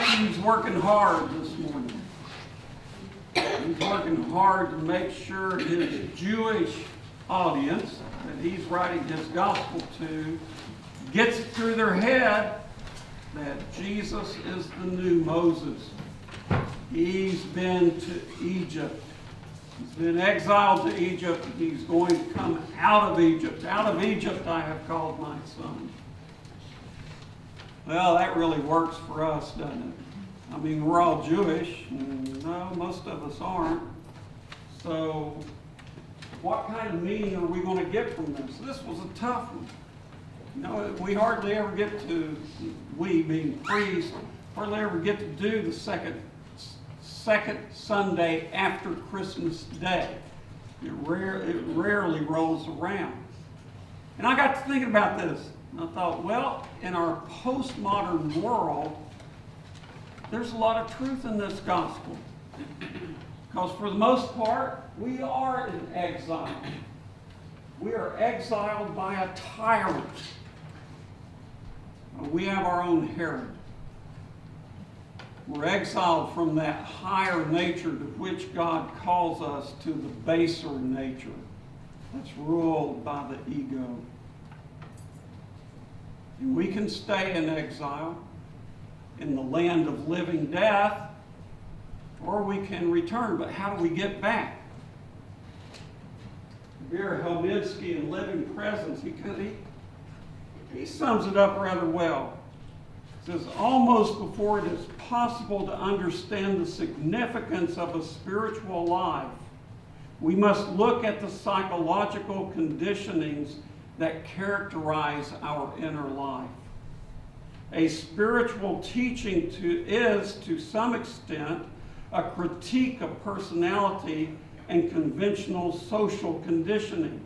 Matthew's working hard this morning. He's working hard to make sure his Jewish audience that he's writing his gospel to gets it through their head that Jesus is the new Moses. He's been to Egypt. He's been exiled to Egypt. He's going to come out of Egypt. Out of Egypt I have called my son. Well, that really works for us, doesn't it? I mean, we're all Jewish. No, most of us aren't. So what kind of meaning are we going to get from this? This was a tough one. You know, we hardly ever get to, we being priests, hardly ever get to do the second Sunday after Christmas Day. It rarely rolls around. And I got to thinking about this. And I thought, well, in our postmodern world, there's a lot of truth in this gospel. Because for the most part, we are in exile. We are exiled by a tyrant. We have our own Herod. We're exiled from that higher nature to which God calls us to the baser nature that's ruled by the ego. And we can stay in exile in the land of living death, or we can return. But how do we get back? Vera Helminsky in Living Presence, he sums it up rather well. He says, almost before it is possible to understand the significance of a spiritual life, we must look at the psychological conditionings that characterize our inner life. A spiritual teaching is, to some extent, a critique of personality and conventional social conditioning.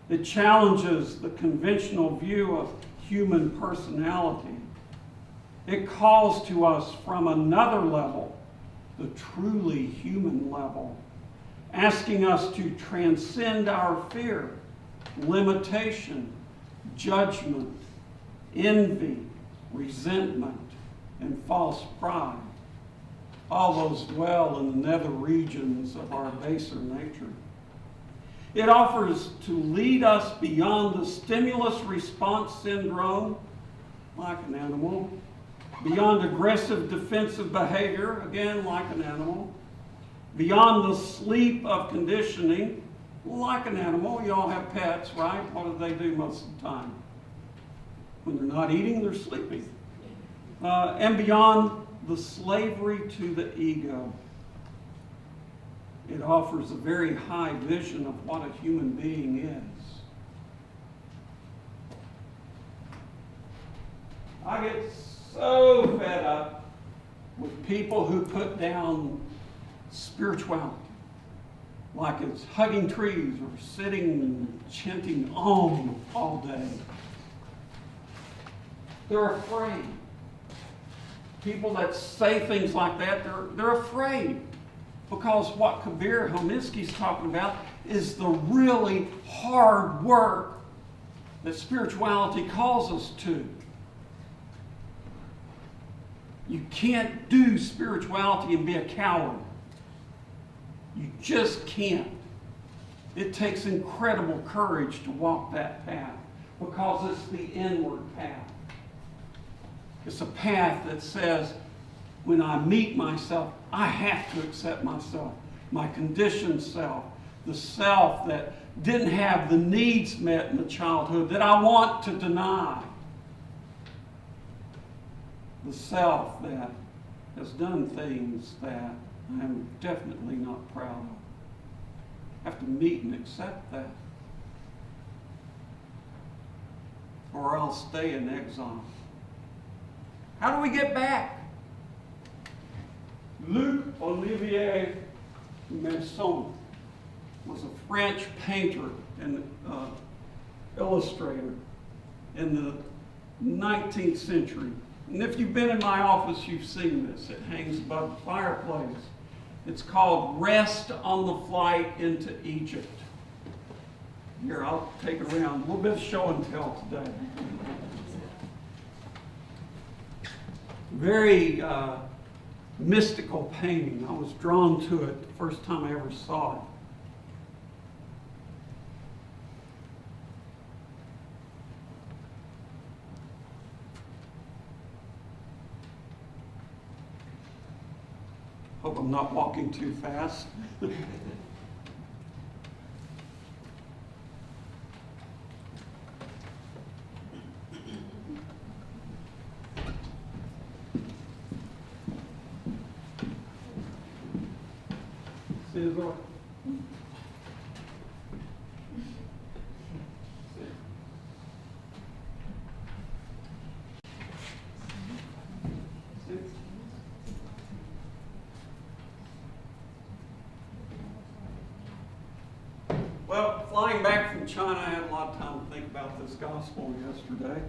It challenges the conventional view of human personality. It calls to us from another level, the truly human level, asking us to transcend our fear, limitation, judgment, envy, resentment, and false pride. All those dwell in the nether regions of our baser nature. It offers to lead us beyond the stimulus response syndrome, like an animal, beyond aggressive defensive behavior, again like an animal, beyond the sleep of conditioning, like an animal. You all have pets, right? What do they do most of the time? When they're not eating, they're sleeping. And beyond the slavery to the ego. It offers a very high vision of what a human being is. I get so fed up with people who put down spirituality, like it's hugging trees or sitting and chanting Om all day. They're afraid. People that say things like that, they're afraid. Because what Kabir Helminsky's talking about is the really hard work that spirituality calls us to. You can't do spirituality and be a coward. You just can't. It takes incredible courage to walk that path because it's the inward path. It's a path that says, when I meet myself, I have to accept myself, my conditioned self, the self that didn't have the needs met in the childhood that I want to deny, the self that has done things that I am definitely not proud of. I have to meet and accept that, or I'll stay in exile. How do we get back? Luc Olivier Masson was a French painter and illustrator in the 19th century. And if you've been in my office, you've seen this. It hangs above the fireplace. It's called Rest on the Flight into Egypt. Here, I'll take it around. A little bit of show and tell today. very mystical painting. I was drawn to it the first time I ever saw it. Hope I'm not walking too fast. Caesar. Well, flying back from China, I had a lot of time to think about this gospel yesterday.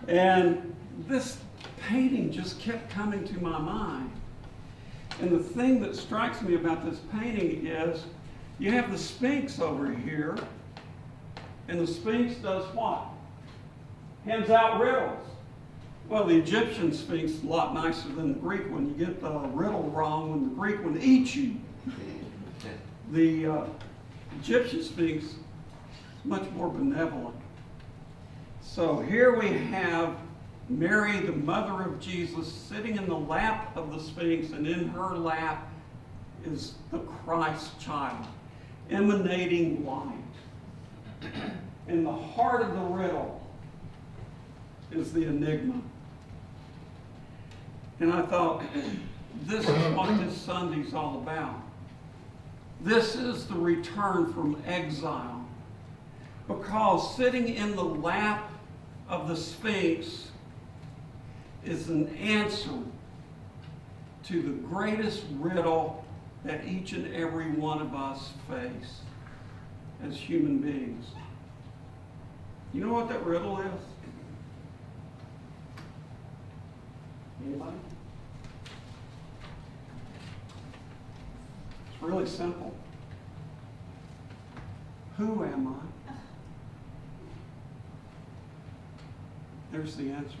And this painting just kept coming to my mind. And the thing that strikes me about this painting is you have the Sphinx over here, and the Sphinx does what? Hands out riddles. Well, the Egyptian Sphinx is a lot nicer than the Greek one. You get the riddle wrong when the Greek one eats you. The Egyptian Sphinx is much more benevolent. So here we have Mary, the mother of Jesus, sitting in the lap of the Sphinx, and in her lap is the Christ child, emanating light. In the heart of the riddle is the enigma. And I thought, this is what this Sunday's all about. This is the return from exile. Because sitting in the lap of the Sphinx is an answer to the greatest riddle that each and every one of us face as human beings. You know what that riddle is? Anybody? It's really simple. Who am I? There's the answer.